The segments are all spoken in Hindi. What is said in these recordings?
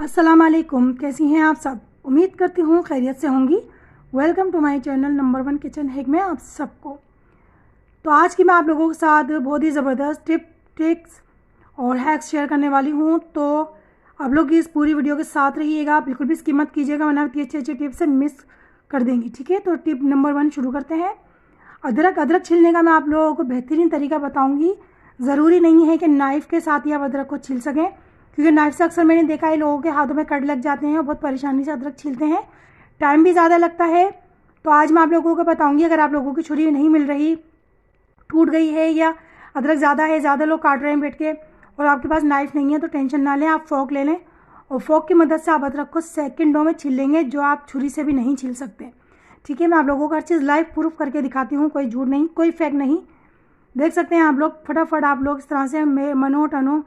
अस्सलाम वालेकुम, कैसी हैं आप सब। उम्मीद करती हूँ खैरियत से होंगी। Welcome to my channel number 1 kitchen hack में आप सबको। तो आज की मैं आप लोगों के साथ बहुत ही ज़बरदस्त ट्रिक्स और हैक्स शेयर करने वाली हूँ। तो आप लोग इस पूरी वीडियो के साथ रहिएगा, बिल्कुल भी स्किप मत कीजिएगा वरना अच्छी अच्छी टिप्स से मिस कर देंगी। ठीक है, तो टिप नंबर 1 शुरू करते हैं। अदरक छीलने का मैं आप लोगों को बेहतरीन तरीका बताऊँगी। ज़रूरी नहीं है कि नाइफ़ के साथ ही आप अदरक को छील सकें, क्योंकि नाइफ से अक्सर मैंने देखा है लोगों के हाथों में कट लग जाते हैं और बहुत परेशानी से अदरक छीलते हैं, टाइम भी ज़्यादा लगता है। तो आज मैं आप लोगों को बताऊंगी, अगर आप लोगों की छुरी नहीं मिल रही, टूट गई है या अदरक ज़्यादा है, ज़्यादा लोग काट रहे हैं बैठ के और आपके पास नाइफ नहीं है, तो टेंशन ना लें, आप फोक ले लें और फोक की मदद से आप अदरक को सेकंडों में छील लेंगे, जो आप छुरी से भी नहीं छील सकते। ठीक है, मैं आप लोगों को हर चीज़ लाइव प्रूफ करके दिखाती हूँ, कोई झूठ नहीं, कोई फेक नहीं। देख सकते हैं आप लोग, फटाफट आप लोग इस तरह से मनो टनो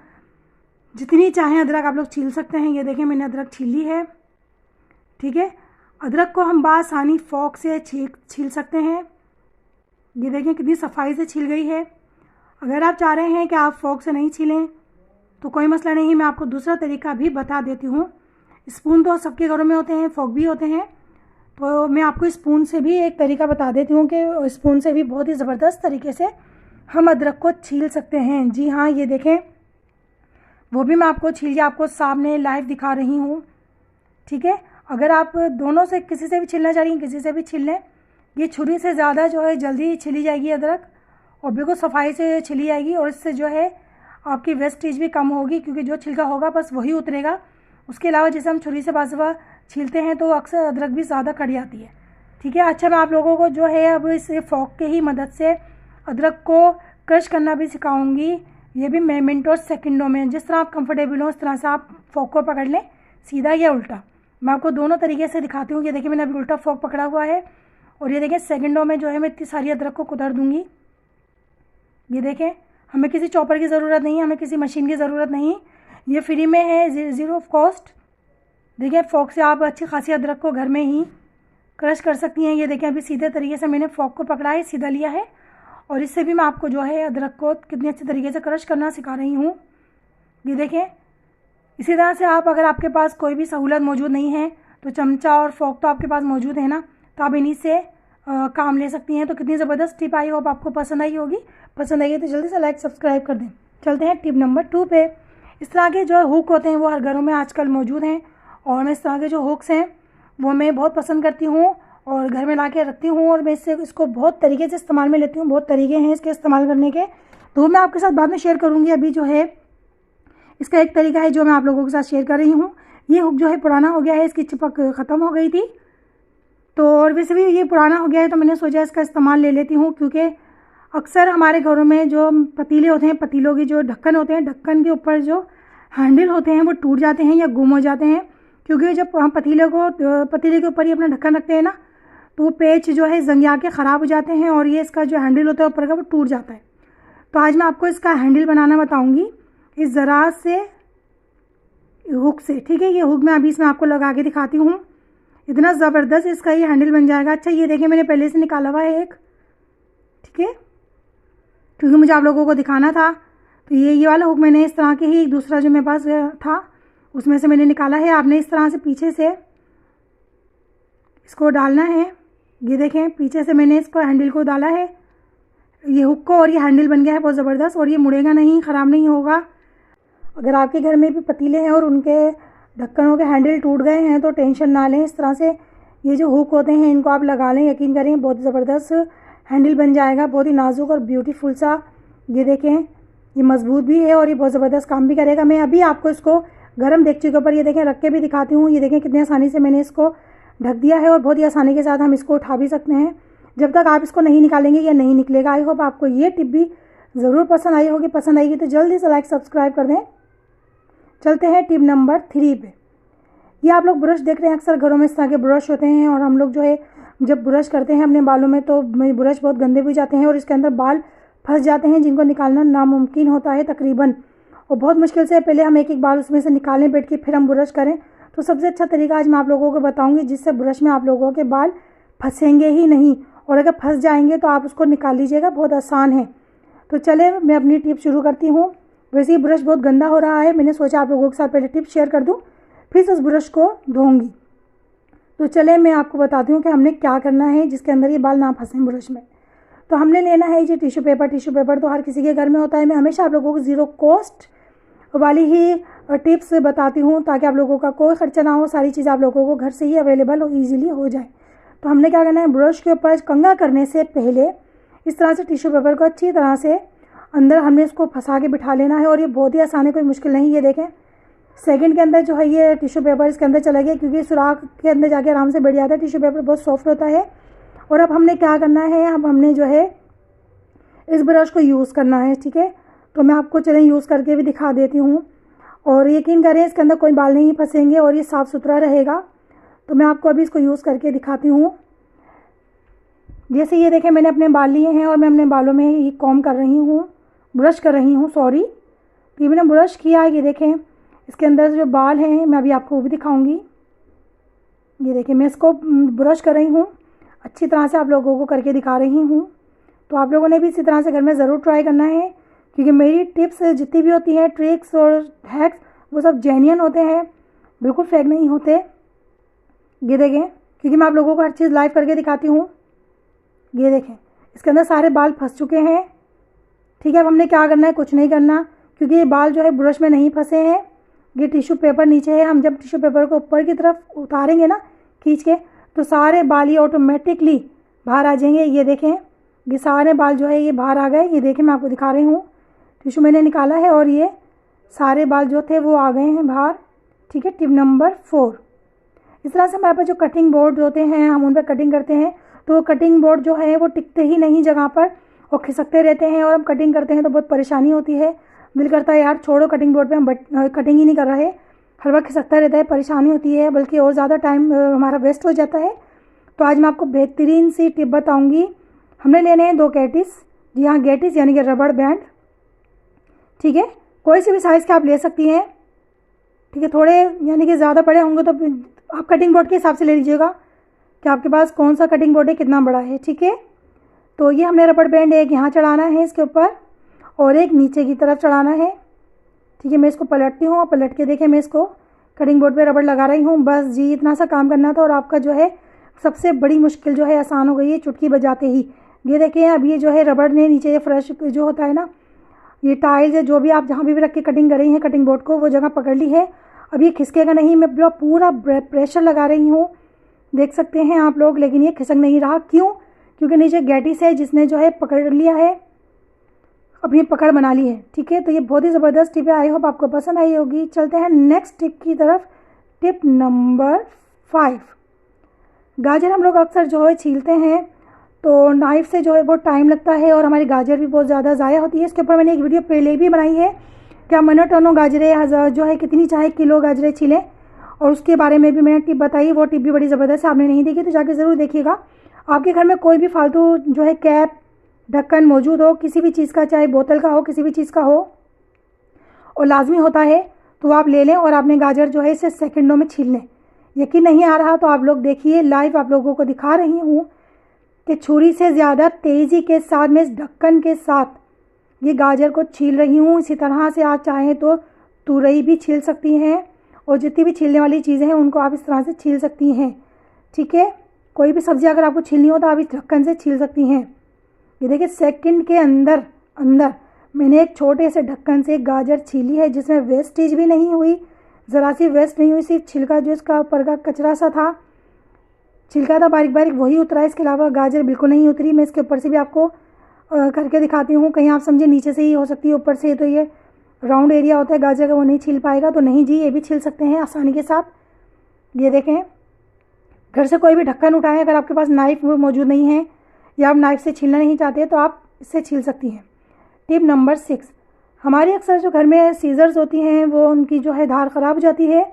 जितनी चाहें अदरक आप लोग छील सकते हैं। ये देखें, मैंने अदरक छील ली है। ठीक है, अदरक को हम बासानी फोक से छील सकते हैं। ये देखें कितनी सफाई से छील गई है। अगर आप चाह रहे हैं कि आप फोक से नहीं छीलें तो कोई मसला नहीं, मैं आपको दूसरा तरीका भी बता देती हूँ। स्पून तो सबके घरों में होते हैं, फोक भी होते हैं, तो मैं आपको स्पून से भी एक तरीका बता देती हूँ कि स्पून से भी बहुत ही ज़बरदस्त तरीके से हम अदरक को छील सकते हैं। जी हाँ, ये देखें, वो भी मैं आपको छील के आपको सामने लाइव दिखा रही हूँ। ठीक है, अगर आप दोनों से किसी से भी छीलना चाह रही हैं, किसी से भी छील लें। ये छुरी से ज़्यादा जो है जल्दी छिली जाएगी अदरक और बिल्कुल सफाई से छिली जाएगी, और इससे जो है आपकी वेस्टेज भी कम होगी, क्योंकि जो छिलका होगा बस वही उतरेगा। उसके अलावा जैसे हम छुरी से बाज़ छीलते हैं तो अक्सर अदरक भी ज़्यादा कट जाती है। ठीक है, अच्छा मैं आप लोगों को जो है अब इस फोक के ही मदद से अदरक को क्रश करना भी सिखाऊंगी। ये भी मिनटों सेकंडों में, जिस तरह आप कंफर्टेबल हो उस तरह से आप फोक को पकड़ लें, सीधा या उल्टा। मैं आपको दोनों तरीके से दिखाती हूँ। ये देखिए, मैंने अभी उल्टा फोक पकड़ा हुआ है और ये देखें सेकंडों में जो है मैं इतनी सारी अदरक को कुतर दूँगी। ये देखें, हमें किसी चॉपर की ज़रूरत नहीं, हमें किसी मशीन की ज़रूरत नहीं, ये फ्री में है, ज़ीरो कॉस्ट। देखिए, फोक से आप अच्छी खासी अदरक को घर में ही क्रश कर सकती हैं। ये देखें, अभी सीधे तरीके से मैंने फोक को पकड़ा है, सीधा लिया है, और इससे भी मैं आपको जो है अदरक को कितने अच्छे तरीके से क्रश करना सिखा रही हूँ। ये देखें, इसी तरह से आप, अगर आपके पास कोई भी सहूलत मौजूद नहीं है तो चमचा और फोक तो आपके पास मौजूद है ना, तो आप इन्हीं से काम ले सकती हैं। तो कितनी ज़बरदस्त टिप आई, होप आपको पसंद आई होगी। पसंद आई है तो जल्दी से लाइक सब्सक्राइब कर दें। चलते हैं टिप नंबर 2 पे। इस तरह के जो हुक होते हैं वो हर घरों में आजकल मौजूद हैं, और मैं इस तरह के जो हुक्स हैं वो मैं बहुत पसंद करती हूँ और घर में ला के रखती हूँ, और मैं इसको बहुत तरीके से इस्तेमाल में लेती हूँ। बहुत तरीके हैं इसके इस्तेमाल करने के, तो मैं आपके साथ बाद में शेयर करूँगी। अभी जो है इसका एक तरीका है जो मैं आप लोगों के साथ शेयर कर रही हूँ। ये हुक जो है पुराना हो गया है, इसकी चिपक ख़त्म हो गई थी, तो और वैसे भी ये पुराना हो गया है, तो मैंने सोचा इसका इस्तेमाल ले लेती हूँ। क्योंकि अक्सर हमारे घरों में जो पतीले होते हैं, पतीलों की जो ढक्कन होते हैं, ढक्कन के ऊपर जो हैंडल होते हैं वो टूट जाते हैं या गुम हो जाते हैं। क्योंकि जब हम पतीले के ऊपर ही अपना ढक्कन रखते हैं ना, तो वो पेच जो है जंगिया के ख़राब हो जाते हैं, और ये इसका जो हैंडल होता है ऊपर का वो टूट जाता है। तो आज मैं आपको इसका हैंडल बनाना बताऊंगी इस ज़रा से हुक से। ठीक है, ये हुक मैं अभी इसमें आपको लगा के दिखाती हूँ। इतना ज़बरदस्त इसका ये हैंडल बन जाएगा। अच्छा, ये देखिए, मैंने पहले से निकाला हुआ है एक। ठीक है, क्योंकि मुझे आप लोगों को दिखाना था, तो ये वाला हुक मैंने इस तरह के ही, एक दूसरा जो मेरे पास था उसमें से मैंने निकाला है। आपने इस तरह से पीछे से इसको डालना है। ये देखें, पीछे से मैंने इसको हैंडल को डाला है, ये हुक को, और ये हैंडल बन गया है बहुत ज़बरदस्त, और ये मुड़ेगा नहीं, ख़राब नहीं होगा। अगर आपके घर में भी पतीले हैं और उनके ढक्कनों के हैंडल टूट गए हैं तो टेंशन ना लें। इस तरह से ये जो हुक होते हैं इनको आप लगा लें, यकीन करें बहुत ज़बरदस्त हैंडल बन जाएगा, बहुत ही नाजुक और ब्यूटीफुल सा। ये देखें, ये मजबूत भी है और ये बहुत ज़बरदस्त काम भी करेगा। मैं अभी आपको इसको गर्म देगची के ऊपर ये देखें रख के भी दिखाती हूँ। ये देखें कितनी आसानी से मैंने इसको ढक दिया है, और बहुत ही आसानी के साथ हम इसको उठा भी सकते हैं। जब तक आप इसको नहीं निकालेंगे ये नहीं निकलेगा। आई होप आपको ये टिप भी ज़रूर पसंद आई होगी। पसंद आएगी तो जल्दी से लाइक सब्सक्राइब कर दें। चलते हैं टिप नंबर 3 पे। ये आप लोग ब्रश देख रहे हैं, अक्सर घरों में इस तरह के ब्रश होते हैं, और हम लोग जो है जब ब्रश करते हैं अपने बालों में तो ब्रश बहुत गंदे भी जाते हैं और इसके अंदर बाल फंस जाते हैं, जिनको निकालना नामुमकिन होता है तकरीबन, और बहुत मुश्किल से पहले हम एक एक बाल उसमें से निकालें बैठ के, फिर हम ब्रश करें। तो सबसे अच्छा तरीका आज मैं आप लोगों को बताऊंगी, जिससे ब्रश में आप लोगों के बाल फंसेंगे ही नहीं, और अगर फंस जाएंगे तो आप उसको निकाल लीजिएगा, बहुत आसान है। तो चले मैं अपनी टिप शुरू करती हूँ। वैसे ही ब्रश बहुत गंदा हो रहा है, मैंने सोचा आप लोगों के साथ पहले टिप शेयर कर दूँ, फिर से उस ब्रश को धोऊंगी। तो चले मैं आपको बताती हूँ कि हमने क्या करना है जिसके अंदर ये बाल ना फंसें ब्रश में। तो हमने लेना है ये टिश्यू पेपर तो हर किसी के घर में होता है। मैं हमेशा आप लोगों को ज़ीरो कॉस्ट वाली ही टिप्स बताती हूँ ताकि आप लोगों का कोई खर्चा ना हो, सारी चीज़ आप लोगों को घर से ही अवेलेबल हो, ईजिली हो जाए। तो हमने क्या करना है, ब्रश के ऊपर कंघा करने से पहले इस तरह से टिश्यू पेपर को अच्छी तरह से अंदर हमने इसको फंसा के बिठा लेना है। और ये बहुत ही आसान है, कोई मुश्किल नहीं। ये देखें सेकंड के अंदर जो है ये टिश्यू पेपर इसके अंदर चला गया, क्योंकि सुराख के अंदर जाके आराम से बैठ जाता है। टिश्यू पेपर बहुत सॉफ्ट होता है। और अब हमने क्या करना है, अब हमने जो है इस ब्रश को यूज़ करना है। ठीक है, तो मैं आपको चलें यूज़ करके भी दिखा देती हूँ। और यकीन करें इसके अंदर कोई बाल नहीं फंसेंगे और ये साफ़ सुथरा रहेगा। तो मैं आपको अभी इसको यूज़ करके दिखाती हूँ। जैसे ये देखें मैंने अपने बाल लिए हैं और मैं अपने बालों में ये कॉम्ब कर रही हूँ, ब्रश कर रही हूँ, सॉरी। तो ये मैंने ब्रश किया है। ये देखें इसके अंदर जो बाल हैं मैं अभी आपको वो भी दिखाऊंगी। ये देखें मैं इसको ब्रश कर रही हूँ, अच्छी तरह से आप लोगों को करके दिखा रही हूँ। तो आप लोगों ने भी इसी तरह से घर में ज़रूर ट्राई करना है, क्योंकि मेरी टिप्स जितनी भी होती हैं, ट्रिक्स और हैक्स, वो सब जेन्युइन होते हैं, बिल्कुल फेक नहीं होते। ये देखें, क्योंकि मैं आप लोगों को हर चीज़ लाइव करके दिखाती हूँ। ये देखें इसके अंदर सारे बाल फंस चुके हैं। ठीक है, अब हमने क्या करना है, कुछ नहीं करना, क्योंकि ये बाल जो है ब्रश में नहीं फंसे हैं। ये टिश्यू पेपर नीचे है, हम जब टिश्यू पेपर को ऊपर की तरफ उतारेंगे ना खींच के, तो सारे बाल ये ऑटोमेटिकली बाहर आ जाएंगे। ये देखें ये सारे बाल जो है ये बाहर आ गए। ये देखें मैं आपको दिखा रही हूँ, टिश्यू मैंने निकाला है और ये सारे बाल जो थे वो आ गए हैं बाहर। ठीक है, टिप नंबर 4, इस तरह से हमारे पास जो कटिंग बोर्ड होते हैं हम उन पर कटिंग करते हैं, तो कटिंग बोर्ड जो है वो टिकते ही नहीं जगह पर और खिसकते रहते हैं। और हम कटिंग करते हैं तो बहुत परेशानी होती है, दिल करता है यार छोड़ो कटिंग बोर्ड पे हम कटिंग ही नहीं कर रहे, हर वक्त खिसकता रहता है, परेशानी होती है, बल्कि और ज़्यादा टाइम हमारा वेस्ट हो जाता है। तो आज मैं आपको बेहतरीन सी टिप बताऊँगी। हमने लेने हैं 2 गैटिस, जी हाँ गैटिस यानी कि रबड़ बैंड। ठीक है, कोई से भी साइज़ के आप ले सकती हैं। ठीक है, थोड़े यानी कि ज़्यादा बड़े होंगे तो आप कटिंग बोर्ड के हिसाब से ले लीजिएगा कि आपके पास कौन सा कटिंग बोर्ड है, कितना बड़ा है। ठीक है, तो ये हमने रबड़ बैंड एक यहाँ चढ़ाना है इसके ऊपर और एक नीचे की तरफ चढ़ाना है। ठीक है, मैं इसको पलटती हूँ और पलट के देखें मैं इसको कटिंग बोर्ड पे रबड़ लगा रही हूँ। बस जी इतना सा काम करना था और आपका जो है सबसे बड़ी मुश्किल जो है आसान हो गई है चुटकी बजाते ही। ये देखिए अब ये जो है रबड़ ने नीचे ये फ्रेश जो होता है ना, ये टाइल्स है जो भी आप जहाँ भी रख के कटिंग कर रही हैं कटिंग बोर्ड को, वो जगह पकड़ ली है। अब ये खिसकेगा नहीं, मैं पूरा प्रेशर लगा रही हूँ, देख सकते हैं आप लोग, लेकिन ये खिसक नहीं रहा। क्यों? क्योंकि नीचे गैटिस है जिसने जो है पकड़ लिया है, अपनी पकड़ बना ली है। ठीक है, तो ये बहुत ही ज़बरदस्त टिप है, आई होप आपको पसंद आई होगी। चलते हैं नेक्स्ट टिप की तरफ। टिप नंबर 5, गाजर हम लोग अक्सर जो है छीलते हैं तो नाइफ़ से जो है बहुत टाइम लगता है और हमारी गाजर भी बहुत ज़्यादा ज़ाया होती है। इसके ऊपर मैंने एक वीडियो पहले भी बनाई है, क्या टनों गाजरें जो है कितनी चाहे किलो गाजरें छीलें, और उसके बारे में भी मैंने टिप बताई। वो टिप भी बड़ी ज़बरदस्त है, आपने नहीं देखी तो जाके ज़रूर देखिएगा। आपके घर में कोई भी फालतू जो है कैप ढक्कन मौजूद हो किसी भी चीज़ का, चाहे बोतल का हो किसी भी चीज़ का हो, और लाजमी होता है तो आप ले लें और आपने गाजर जो है इसे सेकंडों में छील लें। यकीन नहीं आ रहा तो आप लोग देखिए, लाइव आप लोगों को दिखा रही हूँ कि छुरी से ज़्यादा तेज़ी के साथ मैं इस ढक्कन के साथ ये गाजर को छील रही हूँ। इसी तरह से आप चाहें तो तुरई भी छील सकती हैं और जितनी भी छीलने वाली चीज़ें हैं उनको आप इस तरह से छील सकती हैं। ठीक है, कोई भी सब्ज़ी अगर आपको छीलनी हो तो आप इस ढक्कन से छील सकती हैं। ये देखिए सेकंड के अंदर मैंने एक छोटे से ढक्कन से गाजर छीली है जिसमें वेस्टेज भी नहीं हुई, ज़रा सी वेस्ट नहीं हुई, सिर्फ छिलका जो इसका ऊपर का कचरा सा था, छिलका था बारीक बारीक, वही उतरा, इसके अलावा गाजर बिल्कुल नहीं उतरी। मैं इसके ऊपर से भी आपको करके दिखाती हूँ, कहीं आप समझे नीचे से ही हो सकती है, ऊपर से तो ये राउंड एरिया होता है गाजर का, वो नहीं छील पाएगा। तो नहीं जी, ये भी छील सकते हैं आसानी के साथ। ये देखें, घर से कोई भी ढक्कन उठाएं, अगर आपके पास नाइफ़ मौजूद नहीं है या आप नाइफ़ से छीलना नहीं चाहते तो आप इससे छील सकती हैं। टिप नंबर 6, हमारी अक्सर जो घर में सीजर्स होती हैं वो उनकी जो है धार ख़राब हो जाती है,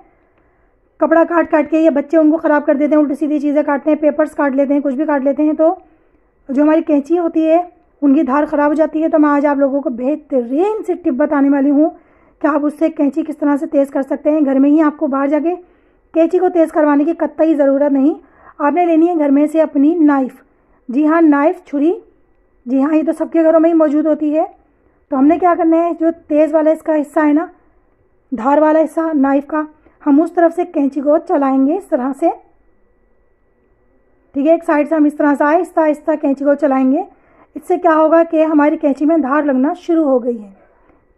कपड़ा काट के, ये बच्चे उनको ख़राब कर देते हैं, उल्टी सीधी चीज़ें काटते हैं, पेपर्स काट लेते हैं, कुछ भी काट लेते हैं, तो जो हमारी कैंची होती है उनकी धार ख़राब हो जाती है। तो मैं आज आप लोगों को बेहतरीन सी टिप बताने वाली हूँ कि आप उससे कैंची किस तरह से तेज़ कर सकते हैं घर में ही। आपको बाहर जाके कैंची को तेज़ करवाने की कतई ज़रूरत नहीं, आपने लेनी है घर में से अपनी नाइफ़। जी हाँ, नाइफ़, छुरी, जी हाँ, ये तो सबके घरों में ही मौजूद होती है। तो हमने क्या करना है, जो तेज़ वाला इसका हिस्सा है ना, धार वाला हिस्सा नाइफ़ का, हम उस तरफ से कैंची को चलाएंगे इस तरह से। ठीक है, एक साइड से हम इस तरह से आहिस्ता आहिस्ता कैंची को चलाएंगे। इससे क्या होगा कि हमारी कैंची में धार लगना शुरू हो गई है।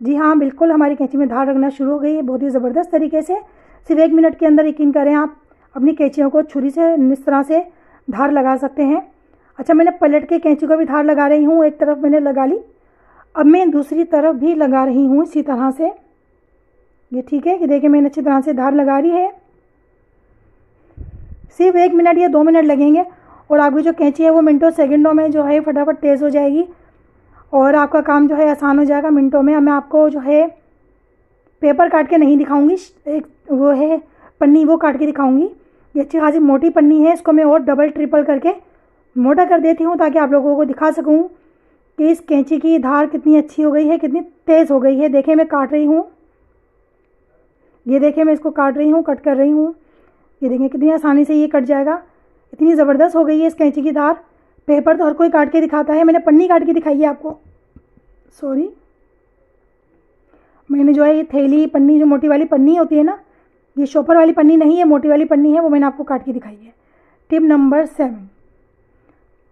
जी हाँ, बिल्कुल हमारी कैंची में धार लगना शुरू हो गई है, बहुत ही ज़बरदस्त तरीके से। सिर्फ 1 मिनट के अंदर यकीन करें आप अपनी कैंचियों को छुरी से इस तरह से धार लगा सकते हैं। अच्छा, मैंने पलट के कैंची को भी धार लगा रही हूँ। एक तरफ मैंने लगा ली, अब मैं दूसरी तरफ भी लगा रही हूँ इसी तरह से। ये ठीक है कि देखिए मैंने अच्छी तरह से धार लगा रही है। सिर्फ 1 मिनट या 2 मिनट लगेंगे और आपकी जो कैंची है वो मिनटों सेकंडों में जो है फटाफट तेज़ हो जाएगी और आपका काम जो है आसान हो जाएगा मिनटों में। मैं आपको जो है पेपर काट के नहीं दिखाऊंगी, एक वो है पन्नी, वो काट के दिखाऊंगी। ये अच्छी खासी मोटी पन्नी है, इसको मैं और डबल ट्रिपल करके मोटा कर देती हूँ ताकि आप लोगों को दिखा सकूँ कि इस कैंची की धार कितनी अच्छी हो गई है, कितनी तेज़ हो गई है। देखिए मैं काट रही हूँ, ये देखिए मैं इसको काट रही हूँ, कट कर रही हूँ। ये देखिए कितनी आसानी से ये कट जाएगा, इतनी ज़बरदस्त हो गई है इस कैंची की धार। पेपर तो हर कोई काट के दिखाता है, मैंने पन्नी काट के दिखाई है आपको। सॉरी, मैंने जो है ये थैली पन्नी, जो मोटी वाली पन्नी होती है ना, ये शॉपर वाली पन्नी नहीं है, मोटी वाली पन्नी है, वो मैंने आपको काट के दिखाई है। टिप नंबर 7,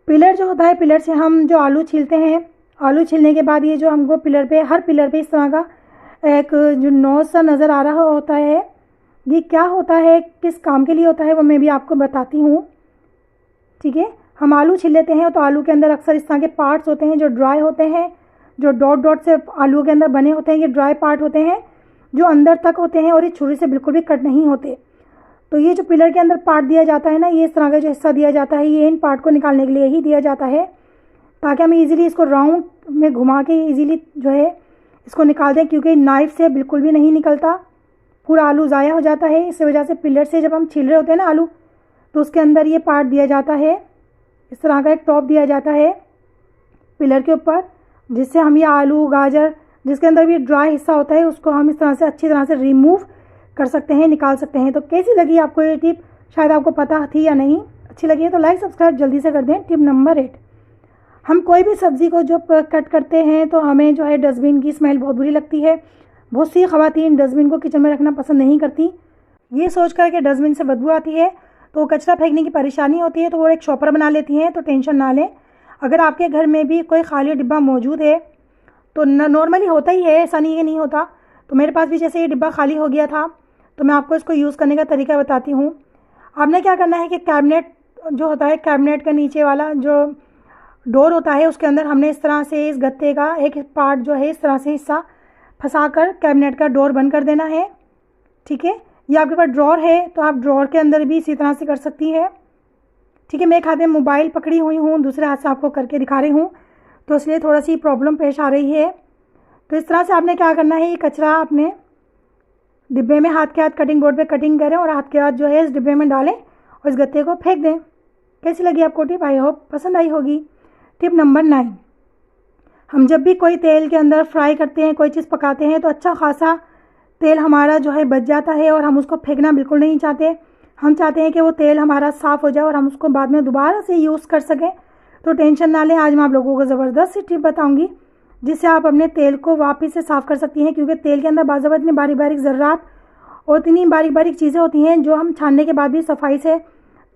पिलर जो होता है, पिलर से हम जो आलू छीलते हैं, आलू छीलने के बाद ये जो हमको पिलर पे, हर पिलर पे इस तरह का एक जो नोज सा नज़र आ रहा होता है, ये क्या होता है, किस काम के लिए होता है, वो मैं भी आपको बताती हूँ। ठीक है, हम आलू छील लेते हैं तो आलू के अंदर अक्सर इस तरह के पार्ट्स होते हैं जो ड्राई होते हैं, जो डॉट डॉट से आलू के अंदर बने होते हैं, ये ड्राई पार्ट होते हैं जो अंदर तक होते हैं और ये छुरी से बिल्कुल भी कट नहीं होते। तो ये जो पिलर के अंदर पार्ट दिया जाता है ना, ये इस तरह का जो हिस्सा दिया जाता है, ये इन पार्ट को निकालने के लिए ही दिया जाता है ताकि हम इजीली इसको राउंड में घुमा के इजीली जो है इसको निकाल दें, क्योंकि नाइफ से बिल्कुल भी नहीं निकलता, पूरा आलू ज़ाया हो जाता है। इस वजह से पिलर से जब हम छील रहे होते हैं ना आलू, तो उसके अंदर ये पार्ट दिया जाता है, इस तरह का एक टॉप दिया जाता है पिलर के ऊपर, जिससे हम ये आलू, गाजर, जिसके अंदर भी ड्राई हिस्सा होता है, उसको हम इस तरह से अच्छी तरह से रिमूव कर सकते हैं, निकाल सकते हैं। तो कैसी लगी आपको ये टिप, शायद आपको पता थी या नहीं, अच्छी लगी है तो लाइक सब्सक्राइब जल्दी से कर दें। टिप नंबर 8, हम कोई भी सब्ज़ी को जो कट करते हैं तो हमें जो है डस्टबिन की स्मेल बहुत बुरी लगती है। बहुत सी ख़वातीन डस्टबिन को किचन में रखना पसंद नहीं करती, ये सोच कर कि डस्टबिन से बदबू आती है तो कचरा फेंकने की परेशानी होती है, तो वो एक शॉपर बना लेती हैं। तो टेंशन ना लें, अगर आपके घर में भी कोई खाली डिब्बा मौजूद है तो नॉर्मली होता ही है, ऐसा नहीं है नहीं होता। तो मेरे पास भी जैसे ये डिब्बा खाली हो गया था तो मैं आपको इसको यूज़ करने का तरीका बताती हूँ। आपने क्या करना है कि कैबिनेट जो होता है, कैबिनेट का नीचे वाला जो डोर होता है, उसके अंदर हमने इस तरह से इस गत्ते का एक पार्ट जो है इस तरह से हिस्सा फंसा कर कैबिनेट का डोर बंद कर देना है। ठीक है, या आपके पास ड्रॉर है तो आप ड्रॉर के अंदर भी इसी तरह से कर सकती है। ठीक है, मैं एक हाथ में मोबाइल पकड़ी हुई हूँ, दूसरे हाथ से आपको करके दिखा रही हूँ, तो इसलिए थोड़ा सी प्रॉब्लम पेश आ रही है। तो इस तरह से आपने क्या करना है, ये कचरा अपने डिब्बे में हाथ के हाथ कटिंग बोर्ड पे कटिंग करें और हाथ के हाथ जो है इस डिब्बे में डालें और इस गत्ते को फेंक दें। कैसी लगी आपको टिप, आई होप पसंद आई होगी। टिप नंबर 9, हम जब भी कोई तेल के अंदर फ्राई करते हैं, कोई चीज़ पकाते हैं, तो अच्छा खासा तेल हमारा जो है बच जाता है और हम उसको फेंकना बिल्कुल नहीं चाहते। हम चाहते हैं कि वो तेल हमारा साफ़ हो जाए और हम उसको बाद में दोबारा से यूज़ कर सकें। तो टेंशन ना लें, आज मैं आप लोगों को ज़बरदस्त सी टिप बताऊंगी जिससे आप अपने तेल को वापस से साफ़ कर सकती हैं, क्योंकि तेल के अंदर बाज़ात इतनी बारीक बारीक ज़र्रात और इतनी बारीक बारीक चीज़ें होती हैं जो हम छानने के बाद भी सफाई से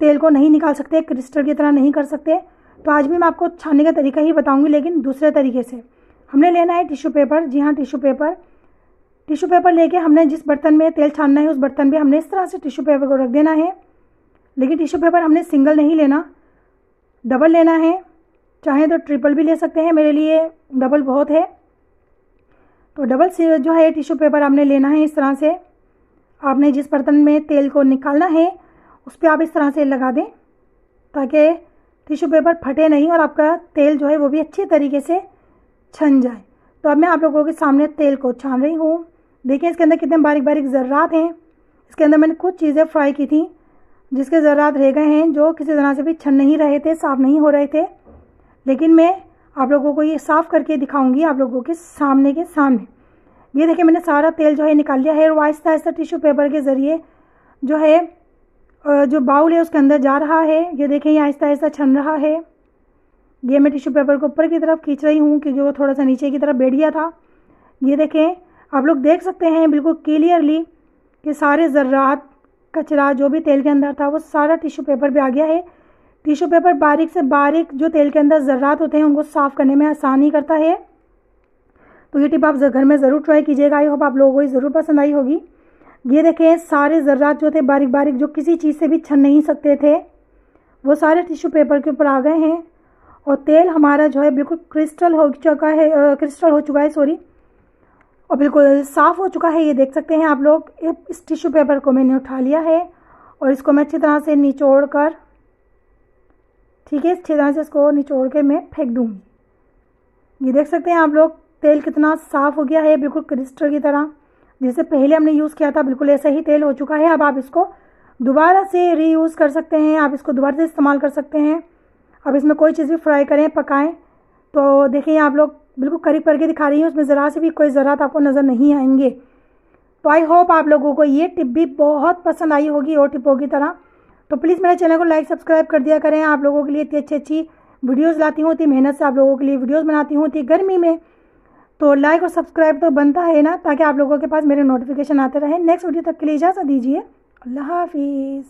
तेल को नहीं निकाल सकते, क्रिस्टल की तरह नहीं कर सकते। तो आज भी मैं आपको छानने का तरीका ही बताऊंगी, लेकिन दूसरे तरीके से। हमने लेना है टिश्यू पेपर, जी हाँ टिश्यू पेपर लेके हमने जिस बर्तन में तेल छानना है उस बर्तन में हमने इस तरह से टिश्यू पेपर को रख देना है। लेकिन टिश्यू पेपर हमने सिंगल नहीं लेना, डबल लेना है, चाहे तो ट्रिपल भी ले सकते हैं, मेरे लिए डबल बहुत है। तो डबल से जो है टिश्यू पेपर आपने लेना है। इस तरह से आपने जिस बर्तन में तेल को निकालना है उस पर आप इस तरह से लगा दें ताकि टिश्यू पेपर फटे नहीं और आपका तेल जो है वो भी अच्छी तरीके से छन जाए। तो अब मैं आप लोगों के सामने तेल को छान रही हूँ। देखिए इसके अंदर कितने बारीक बारीक ज़र्रात हैं। इसके अंदर मैंने कुछ चीज़ें फ्राई की थी जिसके ज़र्रात रह गए हैं, जो किसी तरह से भी छन नहीं रहे थे, साफ़ नहीं हो रहे थे। लेकिन मैं आप लोगों को ये साफ़ करके दिखाऊंगी आप लोगों के सामने ये देखिए मैंने सारा तेल जो है निकाल लिया है और आहिस्ता आहिस्ता टिश्यू पेपर के ज़रिए जो है जो बाउल है उसके अंदर जा रहा है। ये देखें ये आहिस्ता आहिस्ता छन रहा है। ये मैं टिश्यू पेपर को ऊपर की तरफ खींच रही हूँ क्योंकि वो थोड़ा सा नीचे की तरफ बैठ गया था। ये देखें, आप लोग देख सकते हैं बिल्कुल क्लियरली कि सारे ज़र्रात कचरा जो भी तेल के अंदर था वो सारा टिश्यू पेपर पे आ गया है। टिश्यू पेपर बारीक से बारीक जो तेल के अंदर ज़र्रात होते हैं उनको साफ़ करने में आसानी करता है। तो ये टिप आप घर में ज़रूर ट्राई कीजिएगा। आई होप आप लोगों को ये ज़रूर पसंद आई होगी। ये देखें सारे ज़र्रात जो थे बारीक बारीक जो किसी चीज़ से भी छन नहीं सकते थे वो सारे टिश्यू पेपर के ऊपर आ गए हैं और तेल हमारा जो है बिल्कुल क्रिस्टल हो चुका है सॉरी, और बिल्कुल साफ़ हो चुका है। ये देख सकते हैं आप लोग। इस टिश्यू पेपर को मैंने उठा लिया है और इसको मैं अच्छी तरह से निचोड़ कर, ठीक है, अच्छी तरह से इसको निचोड़ के मैं फेंक दूँगी। ये देख सकते हैं आप लोग तेल कितना साफ़ हो गया है, बिल्कुल क्रिस्टल की तरह। जिसे पहले हमने यूज़ किया था बिल्कुल ऐसा ही तेल हो चुका है। अब आप इसको दोबारा से रीयूज़ कर सकते हैं, आप इसको दोबारा से इस्तेमाल कर सकते हैं। अब इसमें कोई चीज़ भी फ्राई करें, पकाएं, तो देखिए आप लोग बिल्कुल करीब करके दिखा रही हूँ, उसमें ज़रा से भी कोई ज़रात आपको नज़र नहीं आएंगे। तो आई होप आप लोगों को ये टिप भी बहुत पसंद आई होगी और टिपों की तरह। तो प्लीज़ मेरे चैनल को लाइक सब्सक्राइब कर दिया करें। आप लोगों के लिए इतनी अच्छी अच्छी वीडियोज़ लाती हूँ, इतनी मेहनत से आप लोगों के लिए वीडियोज़ बनाती हूँ, इतनी गर्मी में, तो लाइक और सब्सक्राइब तो बनता है ना, ताकि आप लोगों के पास मेरे नोटिफिकेशन आते रहे। नेक्स्ट वीडियो तक के लिए इजाज़त दीजिए। अल्लाह हाफिज़।